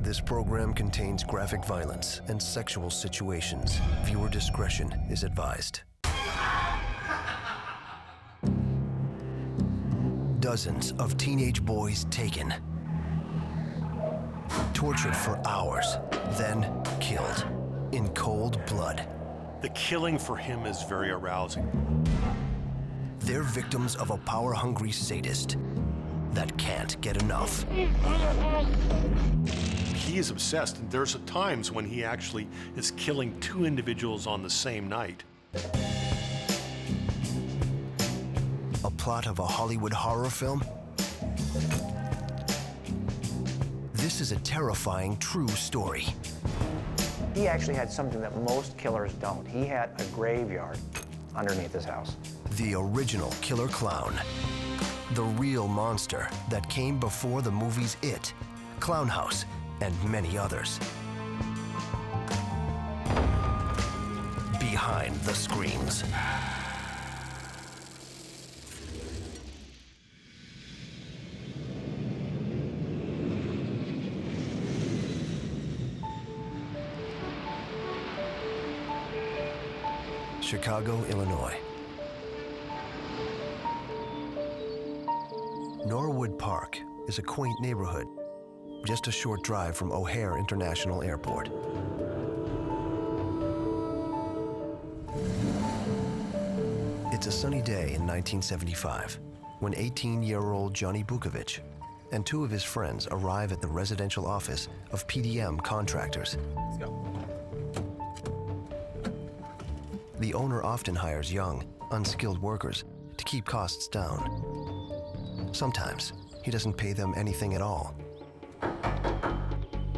This program contains graphic violence and sexual situations. Viewer discretion is advised. Dozens of teenage boys taken, tortured for hours, then killed in cold blood. The killing for him is very arousing. They're victims of a power-hungry sadist that can't get enough. He is obsessed, and there's times when he actually is killing two individuals on the same night. A plot of a Hollywood horror film? This is a terrifying true story. He actually had something that most killers don't. He had a graveyard underneath his house. The original killer clown. The real monster that came before the movies It, Clown House, and many others. Behind the screams. Chicago, Illinois. Norwood Park is a quaint neighborhood, just a short drive from O'Hare International Airport. It's a sunny day in 1975 when 18-year-old Johnny Buukovich and two of his friends arrive at the residential office of PDM Contractors. Let's go. The owner often hires young, unskilled workers to keep costs down. Sometimes he doesn't pay them anything at all.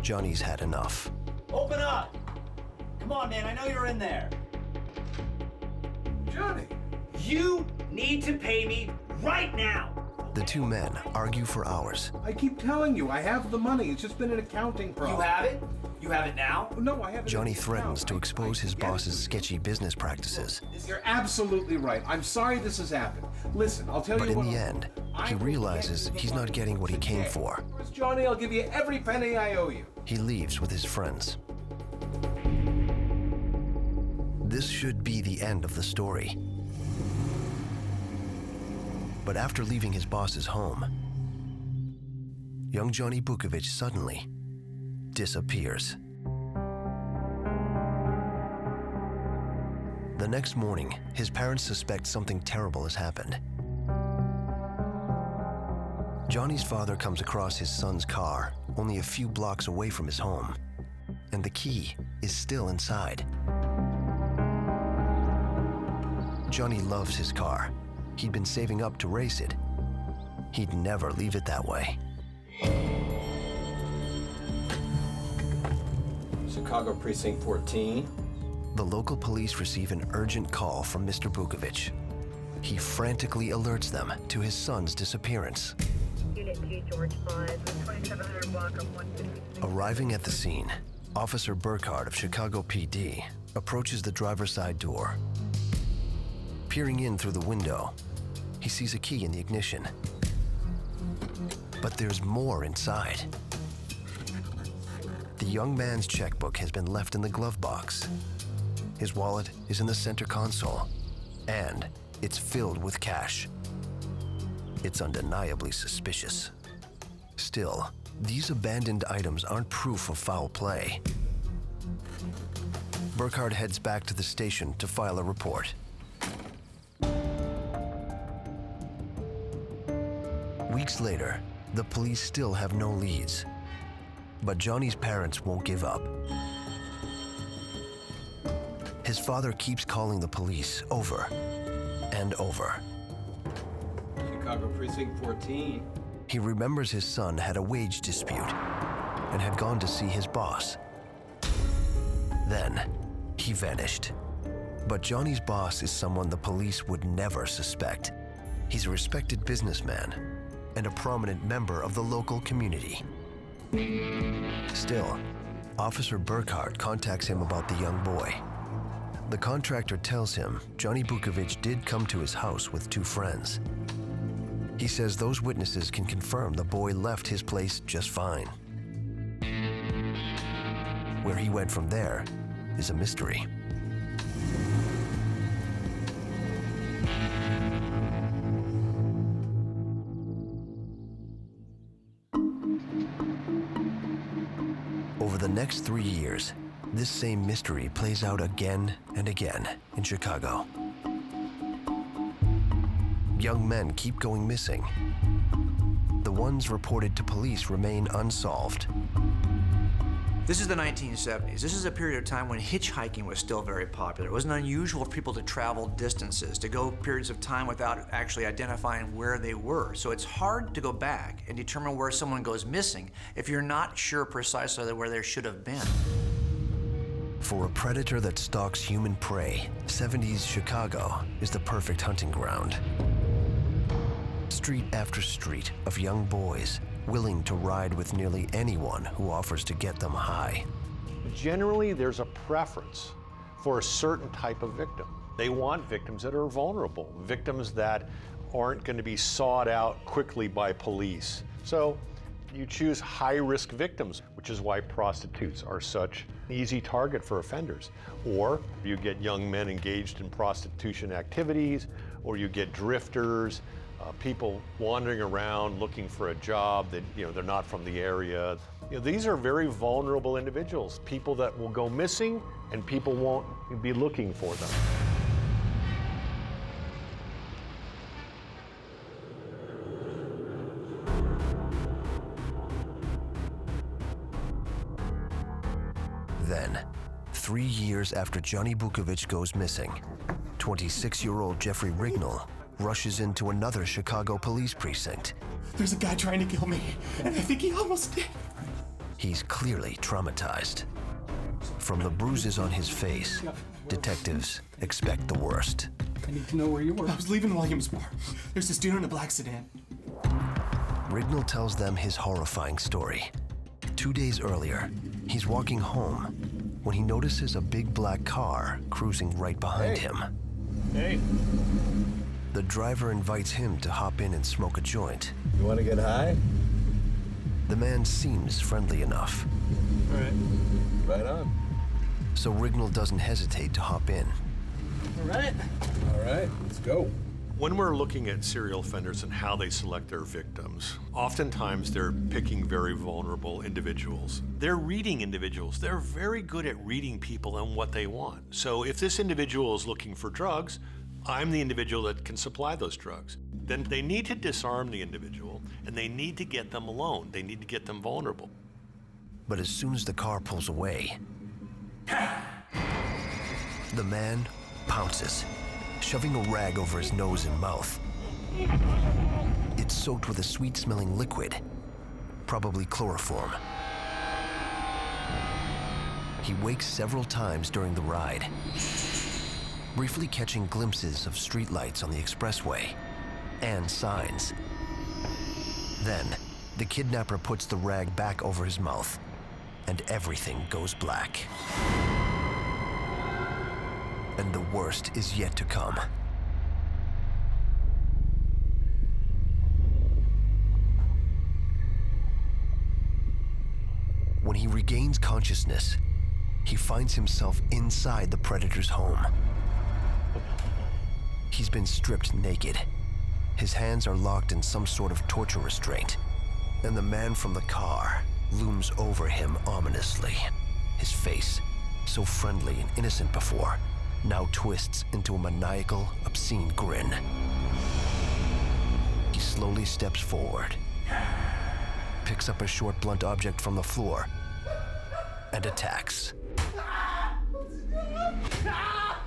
Johnny's had enough. Open up! Come on, man, I know you're in there. Johnny! You need to pay me right now! The two men argue for hours. I keep telling you, I have the money. It's just been an accounting problem. You have it? You have it now? No, I have it. Johnny in the threatens account. to expose his get it. boss's sketchy business practices. You're absolutely right. I'm sorry this has happened. Listen, I'll tell But you in what. the end, I he will realizes get you the he's not money getting what he came today. for. Johnny, I'll give you every penny I owe you. He leaves with his friends. This should be the end of the story. But after leaving his boss's home, young Johnny Buukovich suddenly disappears. The next morning, his parents suspect something terrible has happened. Johnny's father comes across his son's car only a few blocks away from his home, and the key is still inside. Johnny loves his car. He'd been saving up to race it. He'd never leave it that way. Chicago Precinct 14. The local police receive an urgent call from Mr. Buukovich. He frantically alerts them to his son's disappearance. Unit G, George 5, 2700 block of 150. Arriving at the scene, Officer Burkhardt of Chicago PD approaches the driver's side door. Peering in through the window, he sees a key in the ignition. But there's more inside. The young man's checkbook has been left in the glove box. His wallet is in the center console, and it's filled with cash. It's undeniably suspicious. Still, these abandoned items aren't proof of foul play. Burkhardt heads back to the station to file a report. Weeks later, the police still have no leads. But Johnny's parents won't give up. His father keeps calling the police over and over. Chicago Precinct 14. He remembers his son had a wage dispute and had gone to see his boss. Then, he vanished. But Johnny's boss is someone the police would never suspect. He's a respected businessman and a prominent member of the local community. Still, Officer Burkhardt contacts him about the young boy. The contractor tells him Johnny Buukovich did come to his house with two friends. He says those witnesses can confirm the boy left his place just fine. Where he went from there is a mystery. Over the next 3 years, this same mystery plays out again and again in Chicago. Young men keep going missing. The ones reported to police remain unsolved. This is the 1970s. This is a period of time when hitchhiking was still very popular. It wasn't unusual for people to travel distances, to go periods of time without actually identifying where they were. So it's hard to go back and determine where someone goes missing if you're not sure precisely where they should have been. For a predator that stalks human prey, 70s Chicago is the perfect hunting ground. Street after street of young boys willing to ride with nearly anyone who offers to get them high. Generally, there's a preference for a certain type of victim. They want victims that are vulnerable, victims that aren't going to be sought out quickly by police. So you choose high-risk victims, which is why prostitutes are such an easy target for offenders. Or you get young men engaged in prostitution activities, or you get drifters, people wandering around looking for a job that, they're not from the area. These are very vulnerable individuals, people that will go missing and people won't be looking for them. Then, 3 years after Johnny Buukovich goes missing, 26-year-old Jeffrey Rignall rushes into another Chicago police precinct. There's a guy trying to kill me, and I think he almost did. He's clearly traumatized. From the bruises on his face, detectives expect the worst. I need to know where you were. I was leaving Williamsburg. There's this dude in a black sedan. Rignall tells them his horrifying story. 2 days earlier, he's walking home when he notices a big black car cruising right behind him. Hey. The driver invites him to hop in and smoke a joint. You want to get high? The man seems friendly enough. All right. Right on. So Rignall doesn't hesitate to hop in. All right. All right, let's go. When we're looking at serial offenders and how they select their victims, oftentimes they're picking very vulnerable individuals. They're reading individuals. They're very good at reading people and what they want. So if this individual is looking for drugs, I'm the individual that can supply those drugs. Then they need to disarm the individual, and they need to get them alone. They need to get them vulnerable. But as soon as the car pulls away, the man pounces, shoving a rag over his nose and mouth. It's soaked with a sweet-smelling liquid, probably chloroform. He wakes several times during the ride, briefly catching glimpses of streetlights on the expressway and signs. Then, the kidnapper puts the rag back over his mouth, and everything goes black. And the worst is yet to come. When he regains consciousness, he finds himself inside the predator's home. He's been stripped naked. His hands are locked in some sort of torture restraint, and the man from the car looms over him ominously. His face, so friendly and innocent before, now twists into a maniacal, obscene grin. He slowly steps forward, picks up a short, blunt object from the floor, and attacks.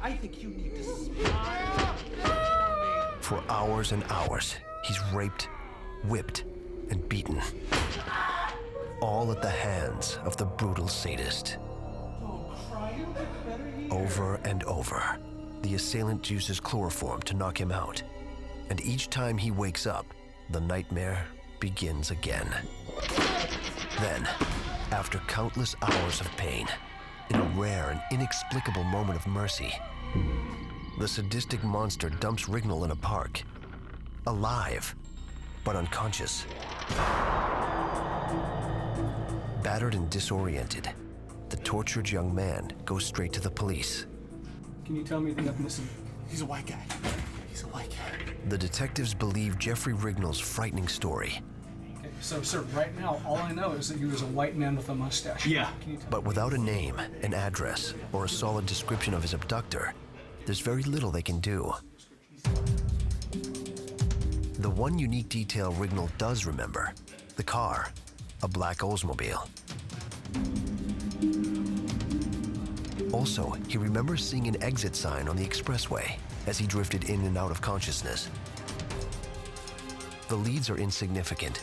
I think you need to smile. For hours and hours, he's raped, whipped, and beaten. All at the hands of the brutal sadist. Over and over, the assailant uses chloroform to knock him out. And each time he wakes up, the nightmare begins again. Then, after countless hours of pain, in a rare and inexplicable moment of mercy, the sadistic monster dumps Rignall in a park, alive, but unconscious. Battered and disoriented, the tortured young man goes straight to the police. Can you tell me anything I've missing? He's a white guy. He's a white guy. The detectives believe Jeffrey Rignall's frightening story. Okay, so, sir, right now, all I know is that he was a white man with a mustache. Yeah. Can you tell But without a name, an address, or a solid description of his abductor, there's very little they can do. The one unique detail Rignall does remember, the car, a black Oldsmobile. Also, he remembers seeing an exit sign on the expressway as he drifted in and out of consciousness. The leads are insignificant.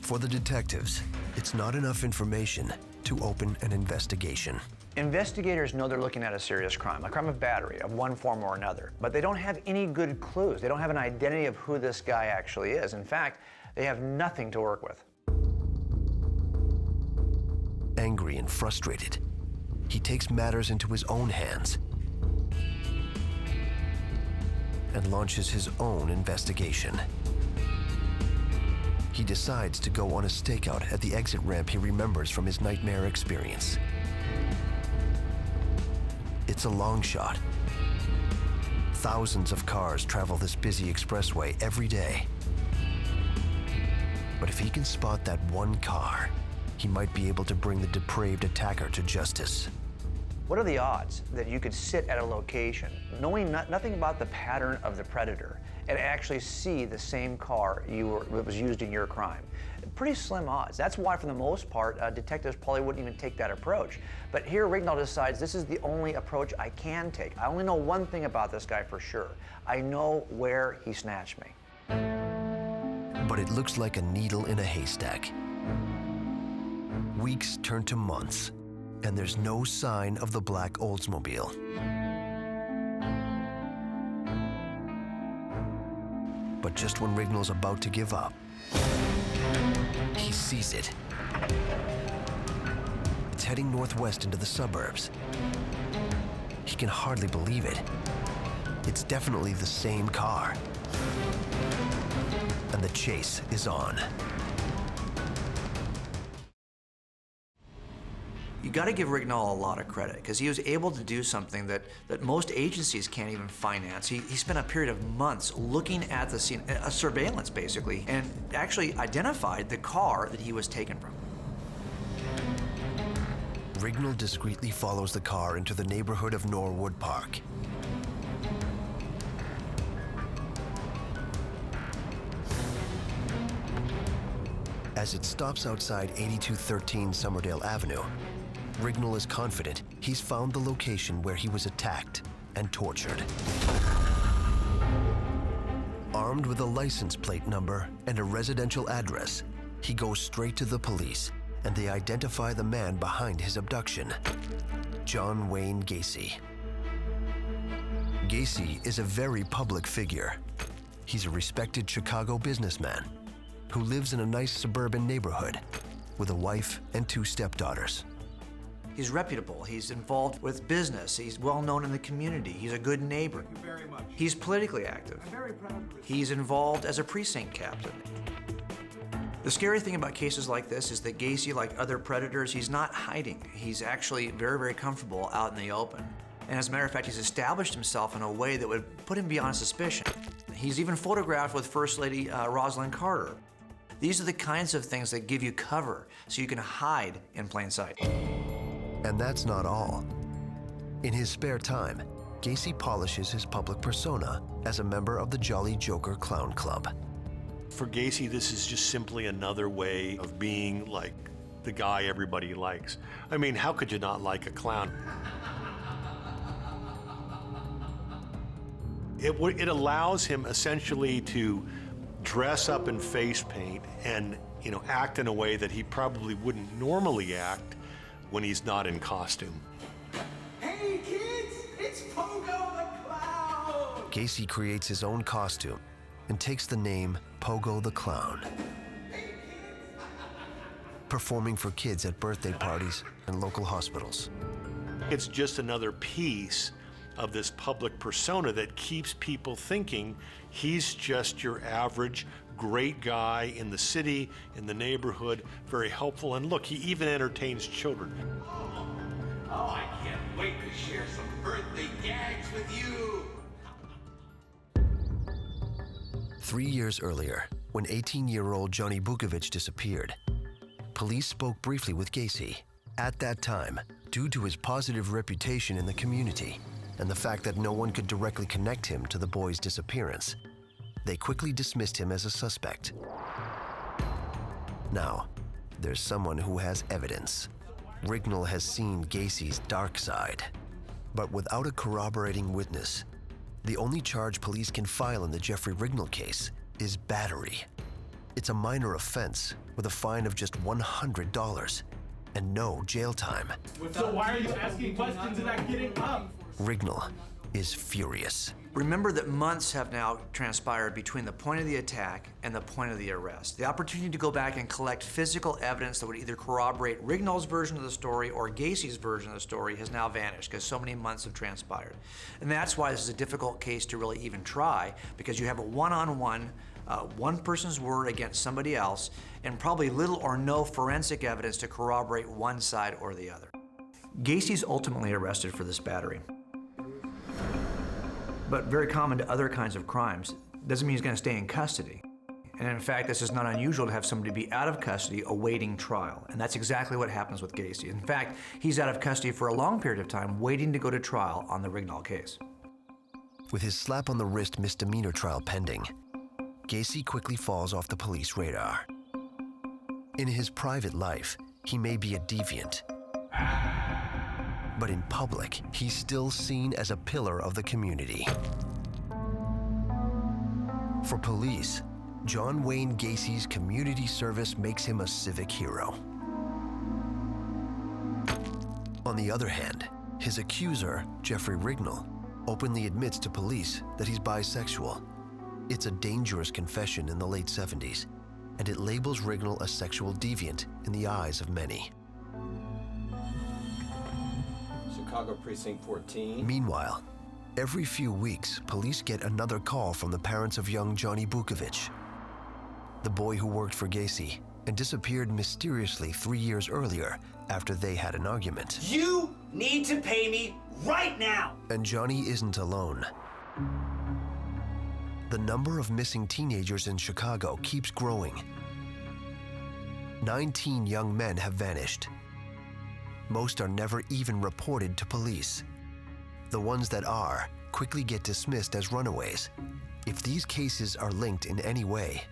For the detectives, it's not enough information to open an investigation. Investigators know they're looking at a serious crime, a crime of battery of one form or another, but they don't have any good clues. They don't have an identity of who this guy actually is. In fact, they have nothing to work with. Angry and frustrated, he takes matters into his own hands and launches his own investigation. He decides to go on a stakeout at the exit ramp he remembers from his nightmare experience. It's a long shot. Thousands of cars travel this busy expressway every day. But if he can spot that one car, he might be able to bring the depraved attacker to justice. What are the odds that you could sit at a location, knowing nothing about the pattern of the predator, and actually see the same car that was used in your crime? Pretty slim odds. That's why, for the most part, detectives probably wouldn't even take that approach. But here, Rignall decides this is the only approach I can take. I only know one thing about this guy for sure. I know where he snatched me. But it looks like a needle in a haystack. Weeks turn to months, and there's no sign of the black Oldsmobile. But just when Rignall's about to give up, he sees it. It's heading northwest into the suburbs. He can hardly believe it. It's definitely the same car. And the chase is on. You got to give Rignall a lot of credit, because he was able to do something that most agencies can't even finance. He spent a period of months looking at the scene, a surveillance basically, and actually identified the car that he was taken from. Rignall discreetly follows the car into the neighborhood of Norwood Park. As it stops outside 8213 Somerdale Avenue, Rignall is confident he's found the location where he was attacked and tortured. Armed with a license plate number and a residential address, he goes straight to the police, and they identify the man behind his abduction, John Wayne Gacy. Gacy is a very public figure. He's a respected Chicago businessman who lives in a nice suburban neighborhood with a wife and 2 stepdaughters. He's reputable, he's involved with business, he's well known in the community, he's a good neighbor. Thank you very much. He's politically active. I'm very proud of this. He's involved as a precinct captain. The scary thing about cases like this is that Gacy, like other predators, he's not hiding. He's actually very, very comfortable out in the open. And as a matter of fact, he's established himself in a way that would put him beyond suspicion. He's even photographed with First Lady Rosalind Carter. These are the kinds of things that give you cover so you can hide in plain sight. And that's not all. In his spare time, Gacy polishes his public persona as a member of the Jolly Joker Clown Club. For Gacy, this is just simply another way of being like the guy everybody likes. I mean, how could you not like a clown? It allows him essentially to dress up in face paint and, act in a way that he probably wouldn't normally act when he's not in costume. Hey kids, it's Pogo the Clown! Gacy creates his own costume and takes the name Pogo the Clown. Performing for kids at birthday parties and local hospitals. It's just another piece of this public persona that keeps people thinking he's just your average great guy in the city, in the neighborhood, very helpful, and look, he even entertains children. Oh, I can't wait to share some birthday gags with you. 3 years earlier, when 18-year-old Johnny Buukovich disappeared, police spoke briefly with Gacy. At that time, due to his positive reputation in the community and the fact that no one could directly connect him to the boy's disappearance, they quickly dismissed him as a suspect. Now, there's someone who has evidence. Rignall has seen Gacy's dark side, but without a corroborating witness, the only charge police can file in the Jeffrey Rignall case is battery. It's a minor offense with a fine of just $100 and no jail time. So why are you asking questions without getting up? Rignall is furious. Remember that months have now transpired between the point of the attack and the point of the arrest. The opportunity to go back and collect physical evidence that would either corroborate Rignall's version of the story or Gacy's version of the story has now vanished because so many months have transpired. And that's why this is a difficult case to really even try, because you have a one-on-one, one person's word against somebody else, and probably little or no forensic evidence to corroborate one side or the other. Gacy's ultimately arrested for this battery. But very common to other kinds of crimes, doesn't mean he's going to stay in custody. And in fact, this is not unusual to have somebody be out of custody awaiting trial. And that's exactly what happens with Gacy. In fact, he's out of custody for a long period of time waiting to go to trial on the Rignall case. With his slap on the wrist misdemeanor trial pending, Gacy quickly falls off the police radar. In his private life, he may be a deviant, but in public, he's still seen as a pillar of the community. For police, John Wayne Gacy's community service makes him a civic hero. On the other hand, his accuser, Jeffrey Rignall, openly admits to police that he's bisexual. It's a dangerous confession in the late 70s, and it labels Rignall a sexual deviant in the eyes of many. Chicago Precinct 14. Meanwhile, every few weeks, police get another call from the parents of young Johnny Buukovich, the boy who worked for Gacy and disappeared mysteriously 3 years earlier after they had an argument. You need to pay me right now! And Johnny isn't alone. The number of missing teenagers in Chicago keeps growing. 19 young men have vanished. Most are never even reported to police. The ones that are quickly get dismissed as runaways. If these cases are linked in any way,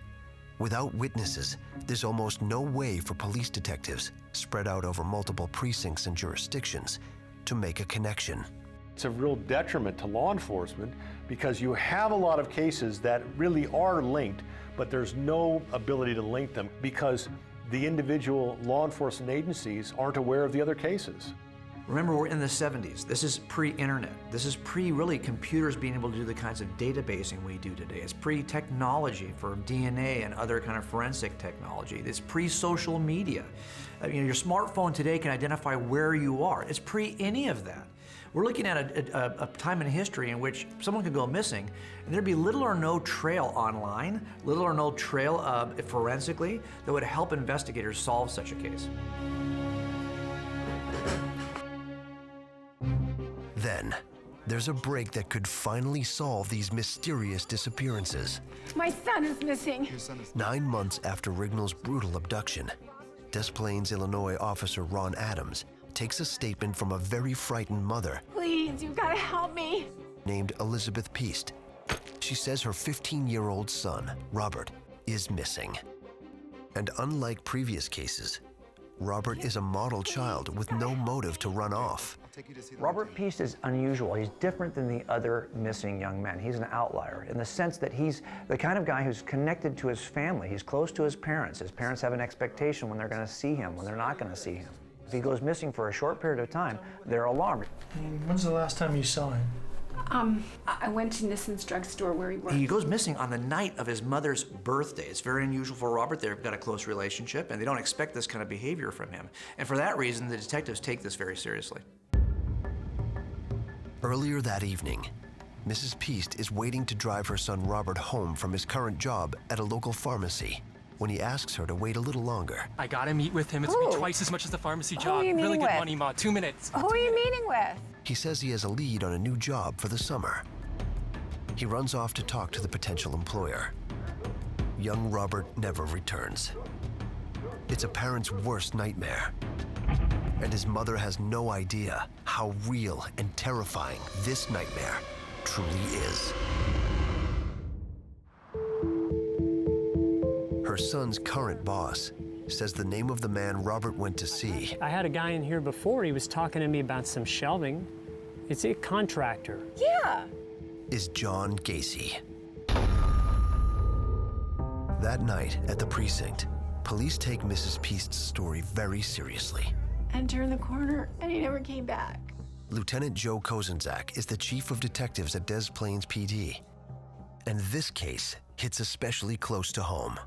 without witnesses, there's almost no way for police detectives, spread out over multiple precincts and jurisdictions, to make a connection. It's a real detriment to law enforcement because you have a lot of cases that really are linked, but there's no ability to link them because the individual law enforcement agencies aren't aware of the other cases. Remember, we're in the 70s. This is pre-internet. This is really computers being able to do the kinds of databasing we do today. It's pre-technology for DNA and other kind of forensic technology. It's pre-social media. I mean, your smartphone today can identify where you are. It's pre any of that. We're looking at a time in history in which someone could go missing and there'd be little or no trail online, little or no trail forensically that would help investigators solve such a case. Then, there's a break that could finally solve these mysterious disappearances. My son is missing. 9 months after Rignall's brutal abduction, Des Plaines, Illinois officer Ron Adams takes a statement from a very frightened mother. Please, you've got to help me. Named Elizabeth Peast. She says her 15-year-old son, Robert, is missing. And unlike previous cases, Robert is a model child with no motive to run off. Robert Peast is unusual. He's different than the other missing young men. He's an outlier in the sense that he's the kind of guy who's connected to his family. He's close to his parents. His parents have an expectation when they're going to see him, when they're not going to see him. If he goes missing for a short period of time, they're alarmed. When's the last time you saw him? I went to Nissan's drugstore where he worked. He goes missing on the night of his mother's birthday. It's very unusual for Robert. They've got a close relationship, and they don't expect this kind of behavior from him. And for that reason, the detectives take this very seriously. Earlier that evening, Mrs. Peast is waiting to drive her son Robert home from his current job at a local pharmacy when he asks her to wait a little longer. I gotta meet with him. It's gonna be twice as much as the pharmacy job. are you Really meeting good with? money, Ma. 2 minutes. Who are you meeting with? He says he has a lead on a new job for the summer. He runs off to talk to the potential employer. Young Robert never returns. It's a parent's worst nightmare. And his mother has no idea how real and terrifying this nightmare truly is. Her son's current boss says the name of the man Robert went to see I had a guy in here before. He was talking to me about some shelving. It's a contractor. Yeah. is John Gacy. That night at the precinct, police take Mrs. Peast's story very seriously. And turned the corner, and he never came back. Lieutenant Joe Kozenzak is the chief of detectives at Des Plaines PD. And this case hits especially close to home.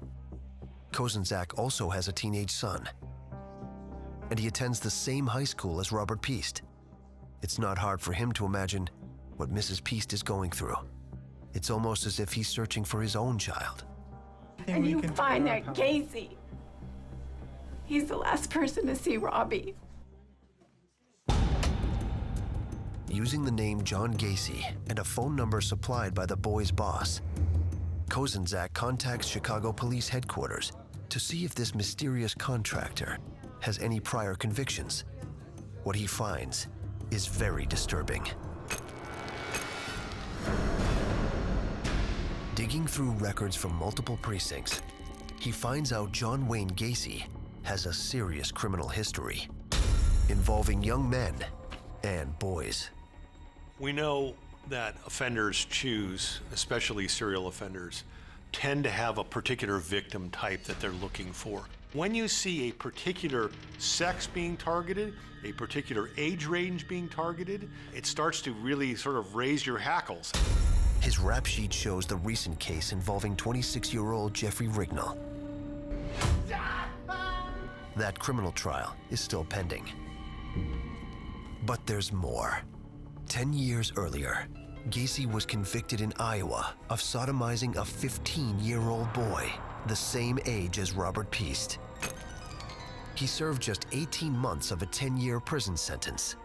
Kozenzak also has a teenage son. And he attends the same high school as Robert Peast. It's not hard for him to imagine what Mrs. Peast is going through. It's almost as if he's searching for his own child. And you find that Gacy. He's the last person to see Robbie. Using the name John Gacy and a phone number supplied by the boy's boss, Kozenzak contacts Chicago Police Headquarters to see if this mysterious contractor has any prior convictions. What he finds is very disturbing. Digging through records from multiple precincts, he finds out John Wayne Gacy has a serious criminal history involving young men and boys. We know that offenders choose, especially serial offenders, tend to have a particular victim type that they're looking for. When you see a particular sex being targeted, a particular age range being targeted, it starts to really sort of raise your hackles. His rap sheet shows the recent case involving 26-year-old Jeffrey Rignall. That criminal trial is still pending. But there's more. 10 years earlier, Gacy was convicted in Iowa of sodomizing a 15-year-old boy, the same age as Robert Peast. He served just 18 months of a 10-year prison sentence.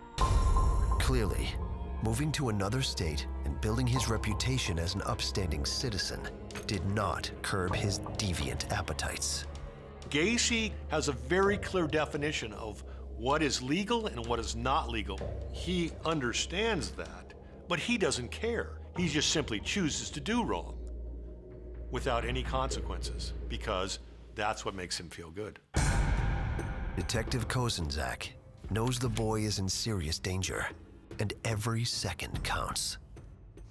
Clearly, moving to another state and building his reputation as an upstanding citizen did not curb his deviant appetites. Gacy has a very clear definition of what is legal and what is not legal. He understands that, but he doesn't care. He just simply chooses to do wrong without any consequences because that's what makes him feel good. Detective Kozenzak knows the boy is in serious danger, and every second counts.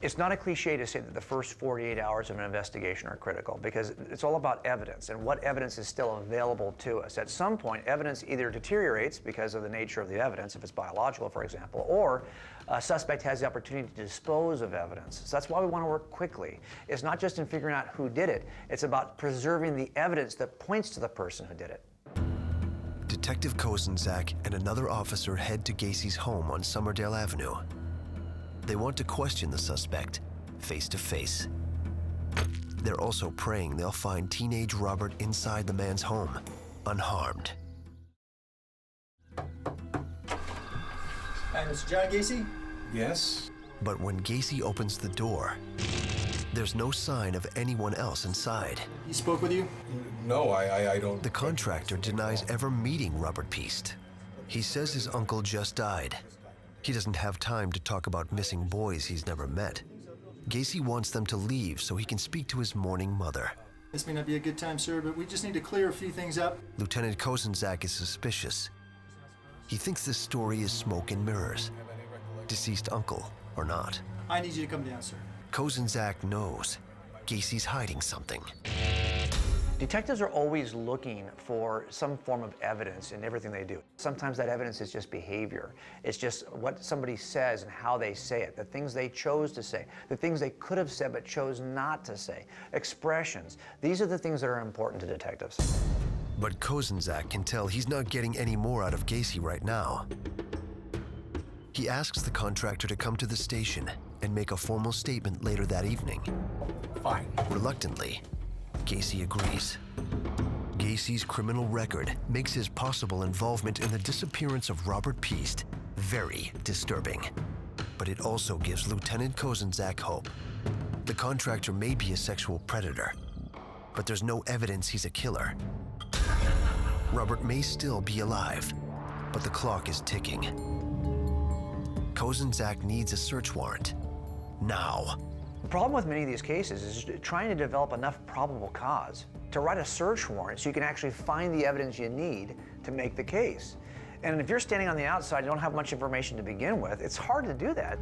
It's not a cliche to say that the first 48 hours of an investigation are critical because it's all about evidence and what evidence is still available to us. At some point, evidence either deteriorates because of the nature of the evidence, if it's biological, for example, or a suspect has the opportunity to dispose of evidence. So that's why we want to work quickly. It's not just in figuring out who did it, it's about preserving the evidence that points to the person who did it. Detective Kozenzak and another officer head to Gacy's home on Summerdale Avenue. They want to question the suspect face to face. They're also praying they'll find teenage Robert inside the man's home, unharmed. Hi, Mr. John Gacy? Yes? But when Gacy opens the door, there's no sign of anyone else inside. He spoke with you? No, I don't. The contractor denies ever meeting Robert Peast. He says his uncle just died. He doesn't have time to talk about missing boys he's never met. Gacy wants them to leave so he can speak to his mourning mother. This may not be a good time, sir, but we just need to clear a few things up. Lieutenant Kozenzak is suspicious. He thinks this story is smoke and mirrors, deceased uncle or not. I need you to come down, sir. Kozenzak knows Gacy's hiding something. Detectives are always looking for some form of evidence in everything they do. Sometimes that evidence is just behavior. It's just what somebody says and how they say it, the things they chose to say, the things they could have said but chose not to say, expressions. These are the things that are important to detectives. But Kozenzak can tell he's not getting any more out of Gacy right now. He asks the contractor to come to the station and make a formal statement later that evening. Fine. Reluctantly, Gacy agrees. Gacy's criminal record makes his possible involvement in the disappearance of Robert Piest very disturbing. But it also gives Lieutenant Kozenzak hope. The contractor may be a sexual predator, but there's no evidence he's a killer. Robert may still be alive, but the clock is ticking. Kozenzak needs a search warrant now. The problem with many of these cases is trying to develop enough probable cause to write a search warrant so you can actually find the evidence you need to make the case. And if you're standing on the outside, you don't have much information to begin with, it's hard to do that.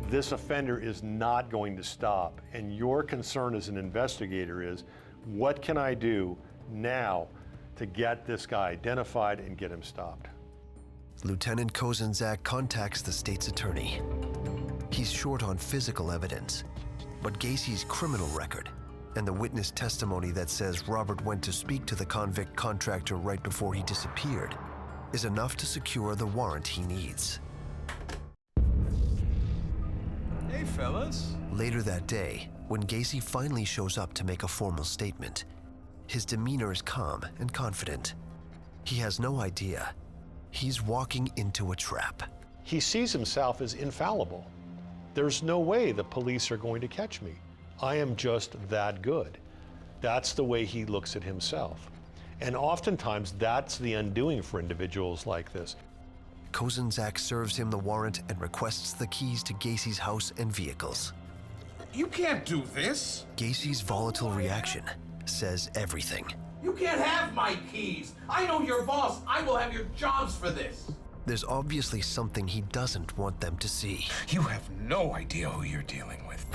This offender is not going to stop, and your concern as an investigator is, what can I do now to get this guy identified and get him stopped? Lieutenant Kozenzak contacts the state's attorney. He's short on physical evidence, but Gacy's criminal record and the witness testimony that says Robert went to speak to the convict contractor right before he disappeared is enough to secure the warrant he needs. Hey, fellas. Later that day, when Gacy finally shows up to make a formal statement, his demeanor is calm and confident. He has no idea he's walking into a trap. He sees himself as infallible. There's no way the police are going to catch me. I am just that good. That's the way he looks at himself. And oftentimes that's the undoing for individuals like this. Kozenzak serves him the warrant and requests the keys to Gacy's house and vehicles. You can't do this! Gacy's volatile reaction says everything. You can't have my keys. I know your boss. I will have your jobs for this. There's obviously something he doesn't want them to see. You have no idea who you're dealing with.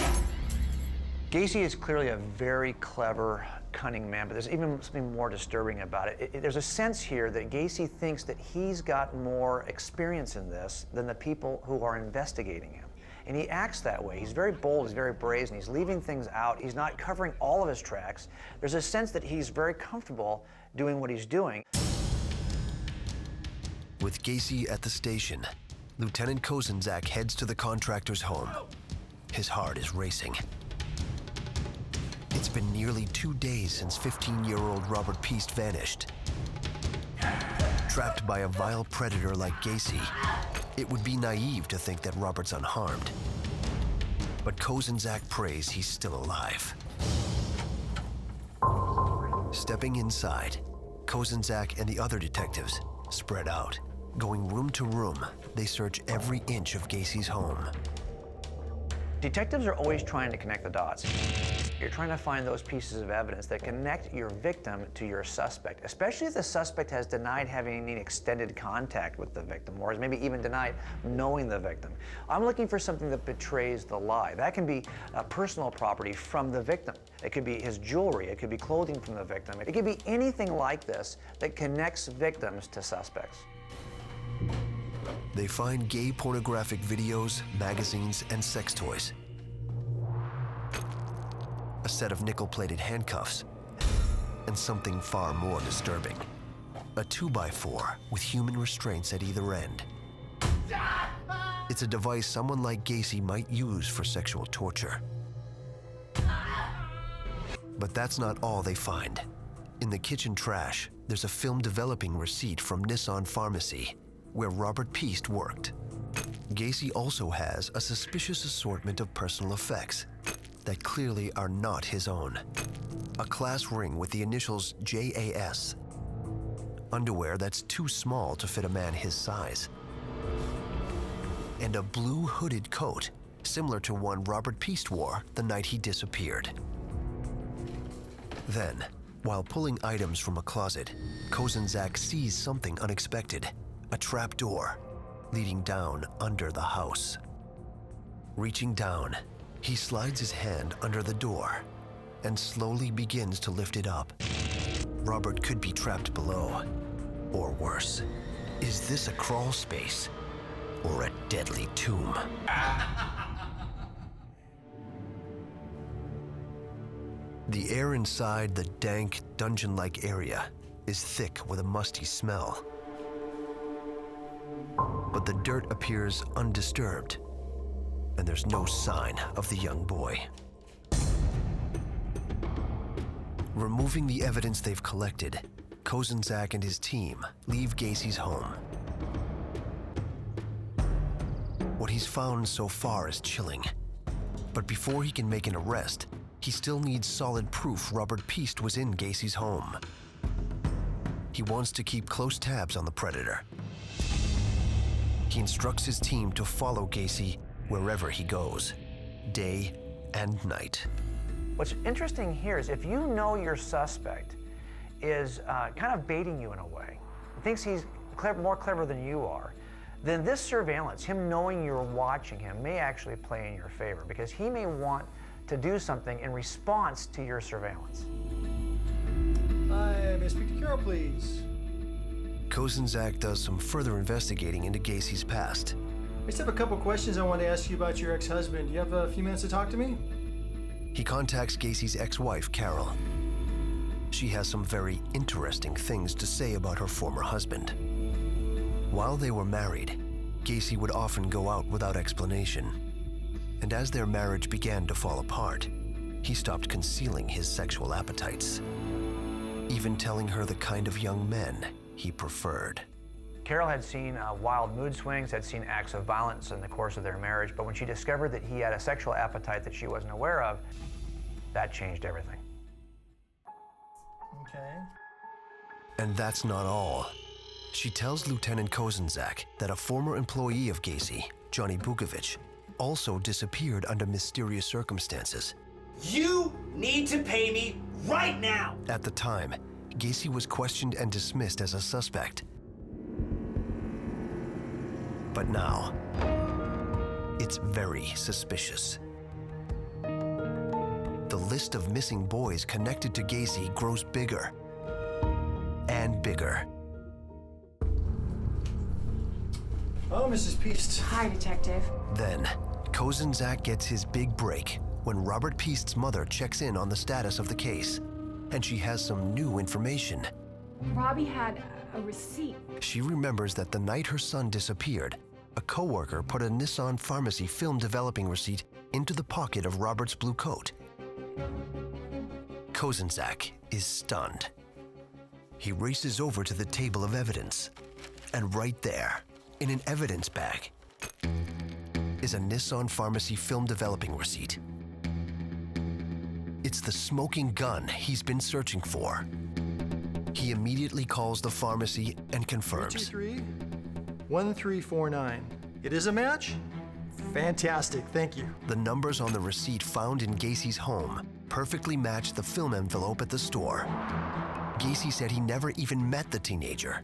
Gacy is clearly a very clever, cunning man, but there's even something more disturbing about it. There's a sense here that Gacy thinks that he's got more experience in this than the people who are investigating him. And he acts that way. He's very bold, he's very brazen, he's leaving things out, he's not covering all of his tracks. There's a sense that he's very comfortable doing what he's doing. With Gacy at the station, Lieutenant Kozenzak heads to the contractor's home. His heart is racing. It's been nearly 2 days since 15-year-old Robert Piest vanished. Trapped by a vile predator like Gacy, it would be naive to think that Robert's unharmed. But Kozenzak prays he's still alive. Stepping inside, Kozenzak and the other detectives spread out. Going room to room, they search every inch of Gacy's home. Detectives are always trying to connect the dots. You're trying to find those pieces of evidence that connect your victim to your suspect, especially if the suspect has denied having any extended contact with the victim, or has maybe even denied knowing the victim. I'm looking for something that betrays the lie. That can be personal property from the victim. It could be his jewelry. It could be clothing from the victim. It could be anything like this that connects victims to suspects. They find gay pornographic videos, magazines, and sex toys. A set of nickel-plated handcuffs, and something far more disturbing. A 2x4 with human restraints at either end. It's a device someone like Gacy might use for sexual torture. But that's not all they find. In the kitchen trash, there's a film developing receipt from Nissan Pharmacy, where Robert Piest worked. Gacy also has a suspicious assortment of personal effects that clearly are not his own. A class ring with the initials JAS. Underwear that's too small to fit a man his size. And a blue hooded coat, similar to one Robert Piest wore the night he disappeared. Then, while pulling items from a closet, Kozenzak sees something unexpected. A trap door leading down under the house. Reaching down, he slides his hand under the door and slowly begins to lift it up. Robert could be trapped below, or worse. Is this a crawl space or a deadly tomb? The air inside the dank, dungeon-like area is thick with a musty smell. But the dirt appears undisturbed. and there's no sign of the young boy. Removing the evidence they've collected, Kozenzak and his team leave Gacy's home. What he's found so far is chilling. But before he can make an arrest, he still needs solid proof Robert Piest was in Gacy's home. He wants to keep close tabs on the predator. He instructs his team to follow Gacy wherever he goes, day and night. What's interesting here is if you know your suspect is kind of baiting you in a way, thinks he's more clever than you are, then this surveillance, him knowing you're watching him, may actually play in your favor because he may want to do something in response to your surveillance. Hi, may I speak to Carol, please? Kozenzak does some further investigating into Gacy's past. I just have a couple questions I want to ask you about your ex-husband. Do you have a few minutes to talk to me? He contacts Gacy's ex-wife, Carol. She has some very interesting things to say about her former husband. While they were married, Gacy would often go out without explanation. And as their marriage began to fall apart, he stopped concealing his sexual appetites, even telling her the kind of young men he preferred. Carol had seen wild mood swings, had seen acts of violence in the course of their marriage, but when she discovered that he had a sexual appetite that she wasn't aware of, that changed everything. Okay. And that's not all. She tells Lieutenant Kozenzak that a former employee of Gacy, Johnny Buukovich, also disappeared under mysterious circumstances. You need to pay me right now! At the time, Gacy was questioned and dismissed as a suspect. But now, it's very suspicious. The list of missing boys connected to Gacy grows bigger and bigger. Oh, Mrs. Piest. Hi, Detective. Then, Kozenzak gets his big break when Robert Piest's mother checks in on the status of the case, and she has some new information. Robbie had a receipt. She remembers that the night her son disappeared, a coworker put a Nissan Pharmacy film developing receipt into the pocket of Robert's blue coat. Kozenzak is stunned. He races over to the table of evidence, and right there, in an evidence bag, is a Nissan Pharmacy film developing receipt. It's the smoking gun he's been searching for. He immediately calls the pharmacy and confirms. 323-1349. It is a match? Fantastic, thank you. The numbers on the receipt found in Gacy's home perfectly match the film envelope at the store. Gacy said he never even met the teenager.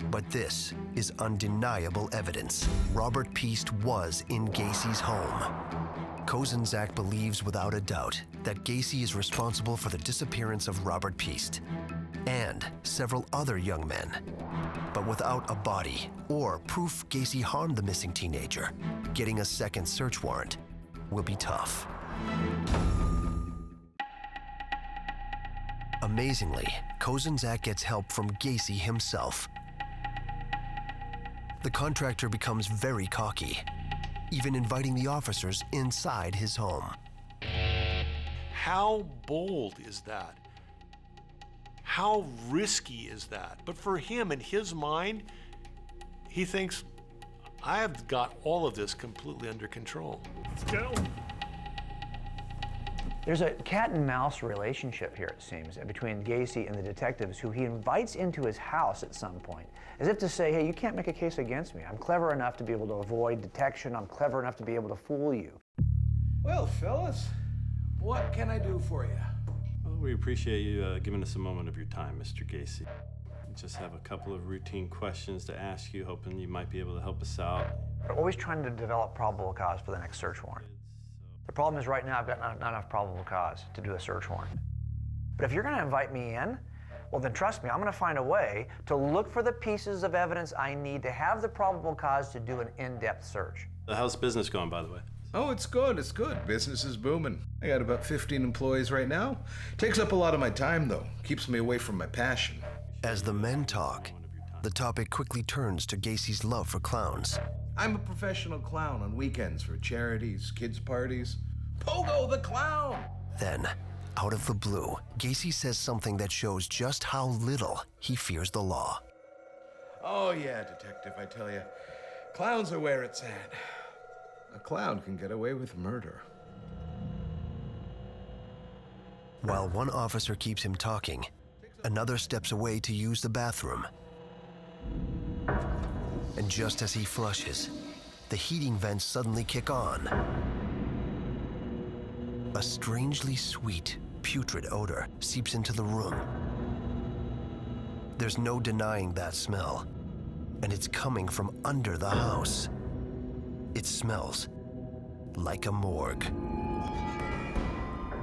But this is undeniable evidence. Robert Piest was in Gacy's home. Kozenzak believes without a doubt that Gacy is responsible for the disappearance of Robert Piest and several other young men. But without a body or proof Gacy harmed the missing teenager, getting a second search warrant will be tough. Amazingly, Kozenzak gets help from Gacy himself. The contractor becomes very cocky, even inviting the officers inside his home. How bold is that? How risky is that? But for him, in his mind, he thinks, I have got all of this completely under control. Let's go. There's a cat and mouse relationship here, it seems, between Gacy and the detectives who he invites into his house at some point, as if to say, hey, you can't make a case against me. I'm clever enough to be able to avoid detection. I'm clever enough to be able to fool you. Well, fellas, what can I do for you? Well, we appreciate you giving us a moment of your time, Mr. Gacy. We just have a couple of routine questions to ask you, hoping you might be able to help us out. We're always trying to develop probable cause for the next search warrant. The problem is right now I've got not enough probable cause to do a search warrant. But if you're going to invite me in, well then trust me, I'm going to find a way to look for the pieces of evidence I need to have the probable cause to do an in-depth search. How's business going, by the way? Oh, it's good, it's good. Business is booming. I got about 15 employees right now. Takes up a lot of my time, though. Keeps me away from my passion. As the men talk, the topic quickly turns to Gacy's love for clowns. I'm a professional clown on weekends for charities, kids' parties. Pogo the clown! Then, out of the blue, Gacy says something that shows just how little he fears the law. Oh yeah, detective, I tell you. Clowns are where it's at. A clown can get away with murder. While one officer keeps him talking, another steps away to use the bathroom. And just as he flushes, the heating vents suddenly kick on. A strangely sweet, putrid odor seeps into the room. There's no denying that smell, and it's coming from under the house. It smells like a morgue.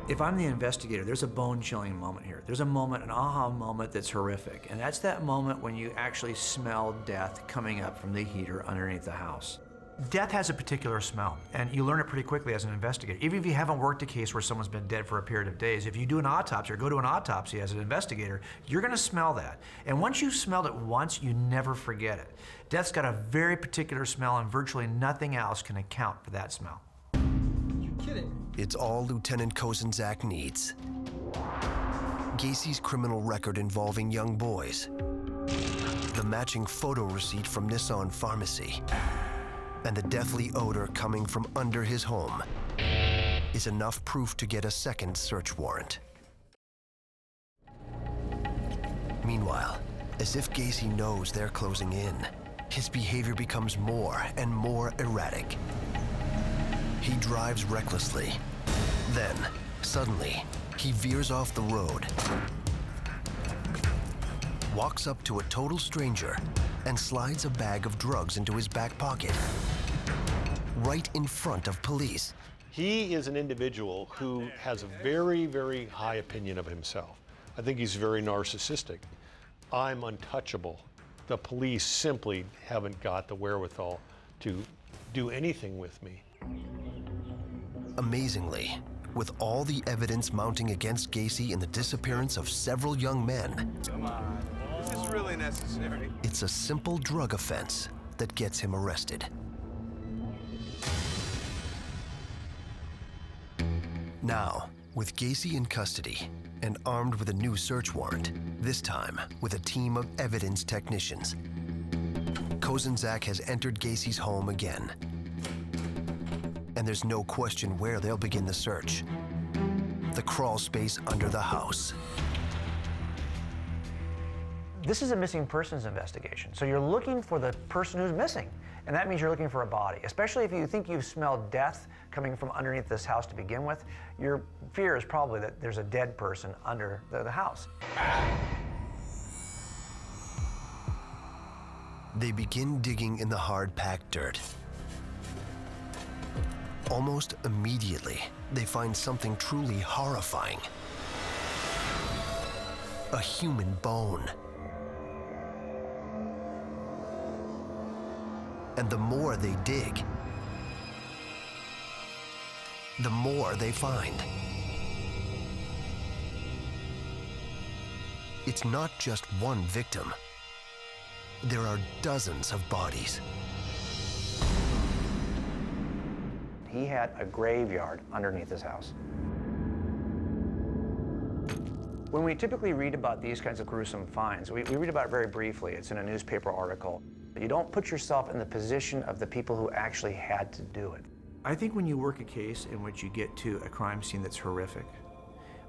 If I'm the investigator, there's a bone-chilling moment here. There's a moment, an aha moment that's horrific, and that's that moment when you actually smell death coming up from the heater underneath the house. Death has a particular smell, and you learn it pretty quickly as an investigator. Even if you haven't worked a case where someone's been dead for a period of days, if you do an autopsy or go to an autopsy as an investigator, you're gonna smell that. And once you've smelled it once, you never forget it. Death's got a very particular smell, and virtually nothing else can account for that smell. You're kidding. It's all Lieutenant Kozenzak needs. Gacy's criminal record involving young boys, the matching photo receipt from Nissan Pharmacy, and the deathly odor coming from under his home is enough proof to get a second search warrant. Meanwhile, as if Gacy knows they're closing in, his behavior becomes more and more erratic. He drives recklessly. Then, suddenly, he veers off the road, walks up to a total stranger, and slides a bag of drugs into his back pocket, right in front of police. He is an individual who has a very, very high opinion of himself. I think he's very narcissistic. I'm untouchable. The police simply haven't got the wherewithal to do anything with me. Amazingly, with all the evidence mounting against Gacy in the disappearance of several young men, Come on, is this really necessary? it's a simple drug offense that gets him arrested. Now, with Gacy in custody and armed with a new search warrant, this time with a team of evidence technicians, Kozenzak has entered Gacy's home again. And there's no question where they'll begin the search. The crawl space under the house. This is a missing persons investigation, so you're looking for the person who's missing, and that means you're looking for a body. Especially if you think you've smelled death coming from underneath this house to begin with, your fear is probably that there's a dead person under the house. They begin digging in the hard-packed dirt. Almost immediately, they find something truly horrifying. A human bone. And the more they dig, the more they find. It's not just one victim. There are dozens of bodies. He had a graveyard underneath his house. When we typically read about these kinds of gruesome finds, we read about it very briefly. It's in a newspaper article. You don't put yourself in the position of the people who actually had to do it. I think when you work a case in which you get to a crime scene that's horrific,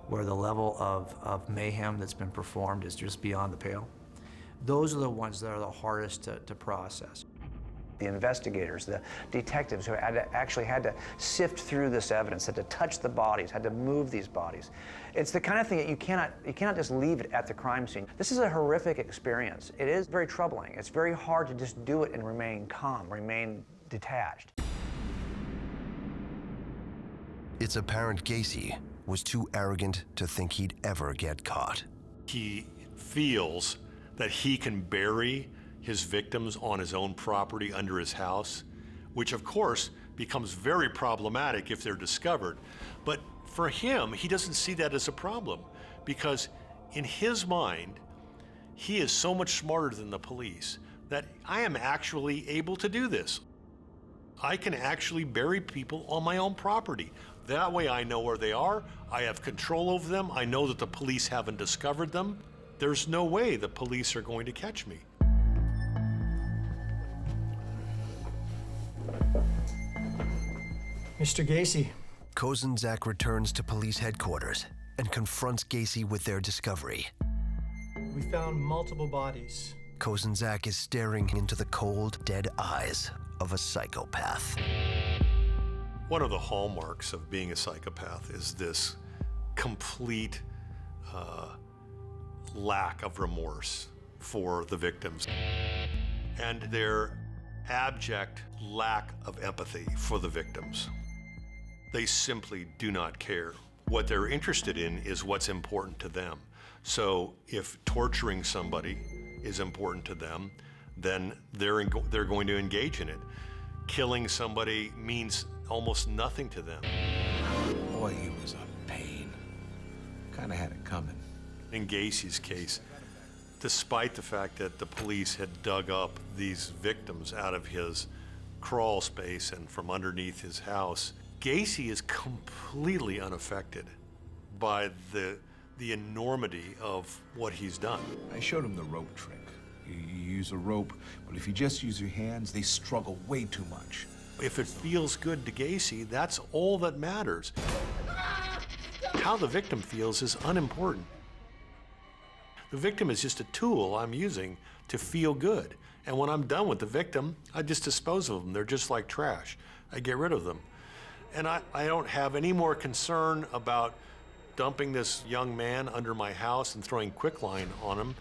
where the level of mayhem that's been performed is just beyond the pale, those are the ones that are the hardest to process. The investigators, the detectives who actually had to sift through this evidence, had to touch the bodies, had to move these bodies. It's the kind of thing that you cannot just leave it at the crime scene. This is a horrific experience. It is very troubling. It's very hard to just do it and remain calm, remain detached. It's apparent Gacy was too arrogant to think he'd ever get caught. He feels that he can bury his victims on his own property under his house, which of course becomes very problematic if they're discovered. But for him, he doesn't see that as a problem because in his mind, he is so much smarter than the police that I am actually able to do this. I can actually bury people on my own property. That way I know where they are, I have control over them, I know that the police haven't discovered them. There's no way the police are going to catch me. Mr. Gacy. Kozenzak returns to police headquarters and confronts Gacy with their discovery. We found multiple bodies. Kozenzak is staring into the cold, dead eyes of a psychopath. One of the hallmarks of being a psychopath is this complete lack of remorse for the victims and their abject lack of empathy for the victims. They simply do not care. What they're interested in is what's important to them. So if torturing somebody is important to them, then they're going to engage in it. Killing somebody means almost nothing to them. Boy, he was a pain. Kind of had it coming. In Gacy's case, despite the fact that the police had dug up these victims out of his crawl space and from underneath his house, Gacy is completely unaffected by the enormity of what he's done. I showed him the rope trick. You use a rope, but if you just use your hands, they struggle way too much. If it feels good to Gacy, that's all that matters. How the victim feels is unimportant. The victim is just a tool I'm using to feel good. And when I'm done with the victim, I just dispose of them. They're just like trash. I get rid of them. And I don't have any more concern about dumping this young man under my house and throwing quicklime on him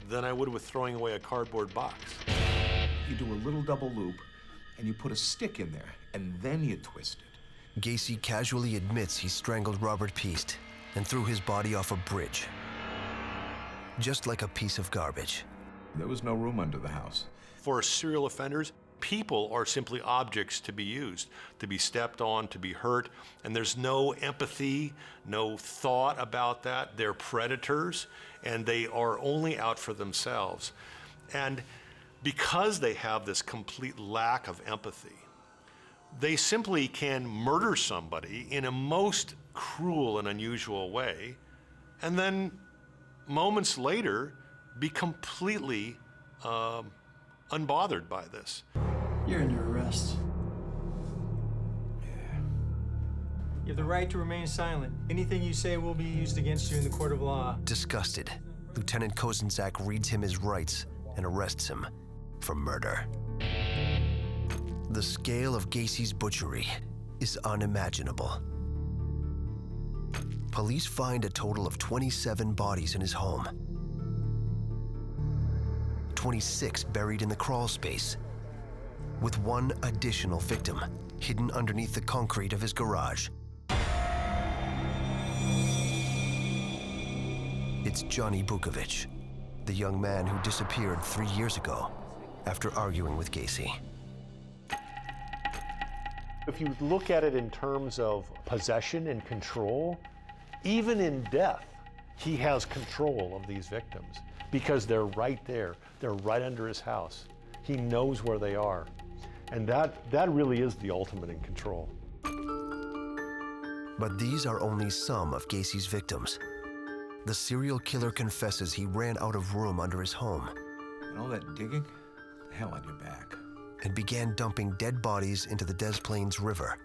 than I would with throwing away a cardboard box. You do a little double loop, and you put a stick in there, and then you twist it. Gacy casually admits he strangled Robert Piest and threw his body off a bridge. Just like a piece of garbage. There was no room under the house. For serial offenders, people are simply objects to be used, to be stepped on, to be hurt, and there's no empathy, no thought about that. They're predators, and they are only out for themselves. And because they have this complete lack of empathy, they simply can murder somebody in a most cruel and unusual way, and then moments later be completely unbothered by this. You're under arrest. You have the right to remain silent. Anything you say will be used against you in the court of law. Disgusted, Lieutenant Kozenzak reads him his rights and arrests him for murder. The scale of Gacy's butchery is unimaginable. Police find a total of 27 bodies in his home. 26 buried in the crawl space, with one additional victim hidden underneath the concrete of his garage. It's Johnny Buukovich, the young man who disappeared 3 years ago after arguing with Gacy. If you look at it in terms of possession and control, even in death, he has control of these victims because they're right there. They're right under his house. He knows where they are. And that really is the ultimate in control. But these are only some of Gacy's victims. The serial killer confesses he ran out of room under his home. And all that digging? Hell on your back. And began dumping dead bodies into the Des Plaines River.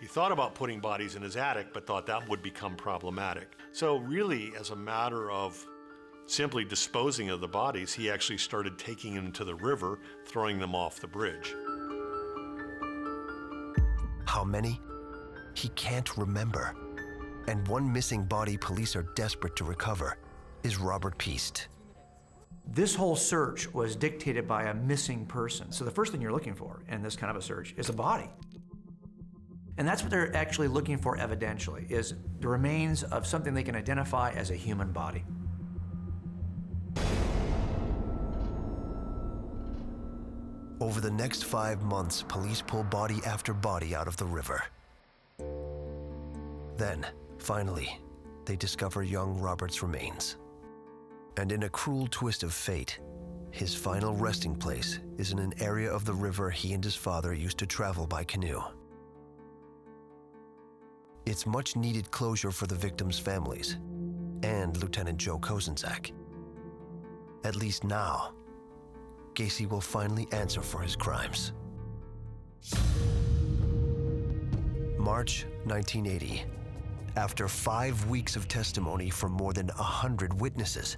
He thought about putting bodies in his attic, but thought that would become problematic. So really, as a matter of simply disposing of the bodies, he actually started taking them to the river, throwing them off the bridge. How many? He can't remember. And one missing body police are desperate to recover is Robert Piest. This whole search was dictated by a missing person. So the first thing you're looking for in this kind of a search is a body. And that's what they're actually looking for evidentially, is the remains of something they can identify as a human body. Over the next 5 months, police pull body after body out of the river. Then, finally, they discover young Robert's remains. And in a cruel twist of fate, His final resting place is in an area of the river he and his father used to travel by canoe. It's much needed closure for the victims' families and Lieutenant Joe Kozenzak. At least now, Gacy will finally answer for his crimes. March 1980. After 5 weeks of testimony from more than 100 witnesses,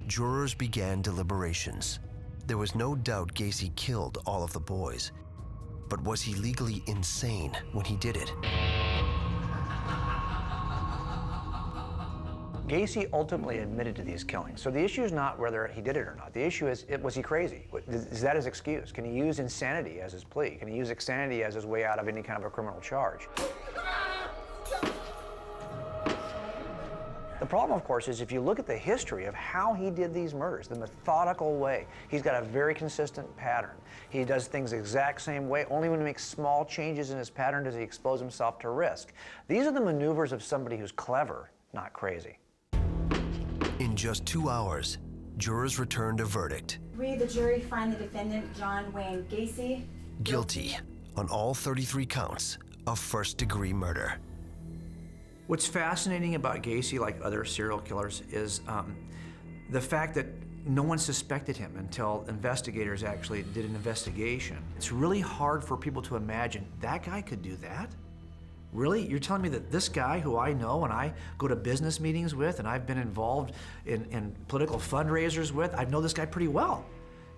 jurors began deliberations. There was no doubt Gacy killed all of the boys, but was he legally insane when he did it? Gacy ultimately admitted to these killings. So the issue is not whether he did it or not. The issue is, was he crazy? Is that his excuse? Can he use insanity as his plea? Can he use insanity as his way out of any kind of a criminal charge? The problem, of course, is if you look at the history of how he did these murders, the methodical way, he's got a very consistent pattern. He does things the exact same way. Only when he makes small changes in his pattern does he expose himself to risk. These are the maneuvers of somebody who's clever, not crazy. In just 2 hours, jurors returned a verdict. We, the jury, find the defendant, John Wayne Gacy, Guilty on all 33 counts of first-degree murder. What's fascinating about Gacy, like other serial killers, is the fact that no one suspected him until investigators actually did an investigation. It's really hard for people to imagine that guy could do that. Really? You're telling me that this guy who I know and I go to business meetings with and I've been involved in political fundraisers with, I know this guy pretty well.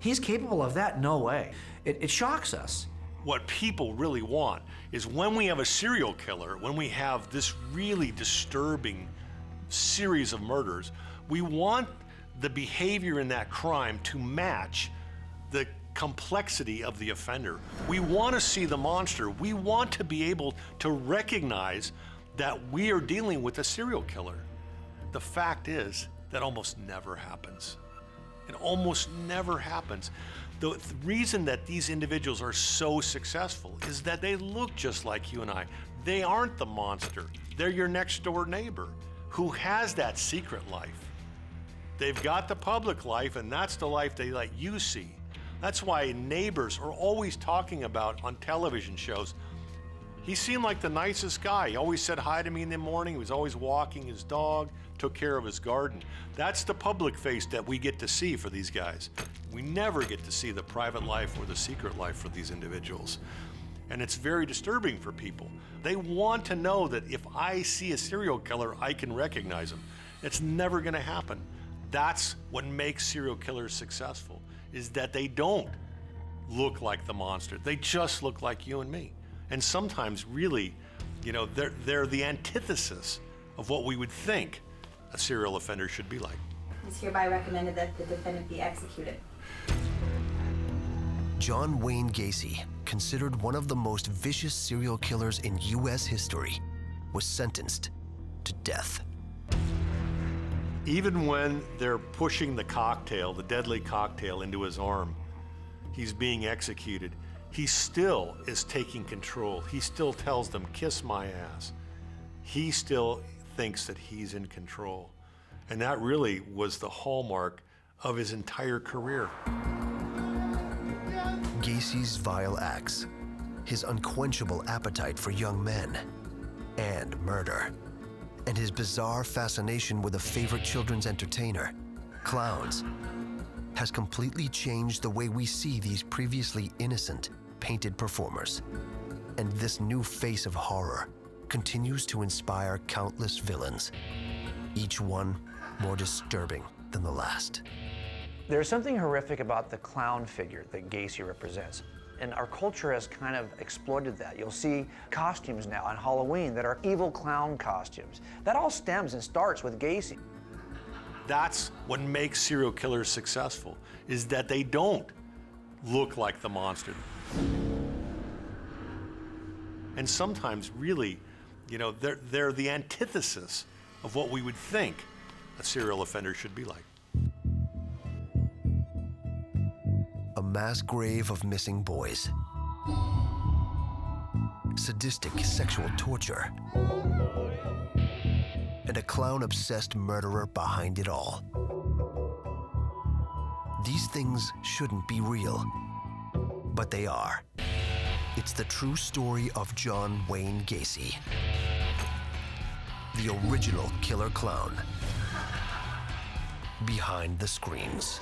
He's capable of that? No way. It shocks us. What people really want is when we have a serial killer, when we have this really disturbing series of murders, we want the behavior in that crime to match the complexity of the offender. We want to see the monster. We want to be able to recognize that we are dealing with a serial killer. The fact is that almost never happens. It almost never happens. The reason that these individuals are so successful is that they look just like you and I. They aren't the monster. They're your next door neighbor who has that secret life. They've got the public life, and that's the life they let you see. That's why neighbors are always talking about on television shows. He seemed like the nicest guy. He always said hi to me in the morning. He was always walking his dog, took care of his garden. That's the public face that we get to see for these guys. We never get to see the private life or the secret life for these individuals. And it's very disturbing for people. They want to know that if I see a serial killer, I can recognize him. It's never gonna happen. That's what makes serial killers successful, is that they don't look like the monster. They just look like you and me. And sometimes really, they're the antithesis of what we would think a serial offender should be like. It's hereby recommended that the defendant be executed. John Wayne Gacy, considered one of the most vicious serial killers in U.S. history, was sentenced to death. Even when they're pushing the cocktail, the deadly cocktail, into his arm, he's being executed, he still is taking control. He still tells them, "Kiss my ass." He still thinks that he's in control. And that really was the hallmark of his entire career. Gacy's vile acts, his unquenchable appetite for young men and murder, and his bizarre fascination with a favorite children's entertainer, clowns, has completely changed the way we see these previously innocent, painted performers. And this new face of horror continues to inspire countless villains, each one more disturbing than the last. There's something horrific about the clown figure that Gacy represents. And our culture has kind of exploited that. You'll see costumes now on Halloween that are evil clown costumes. That all stems and starts with Gacy. That's what makes serial killers successful, is that they don't look like the monster. And sometimes really, they're the antithesis of what we would think a serial offender should be like. A mass grave of missing boys, sadistic sexual torture, and a clown-obsessed murderer behind it all. These things shouldn't be real, but they are. It's the true story of John Wayne Gacy, the original killer clown behind the screens.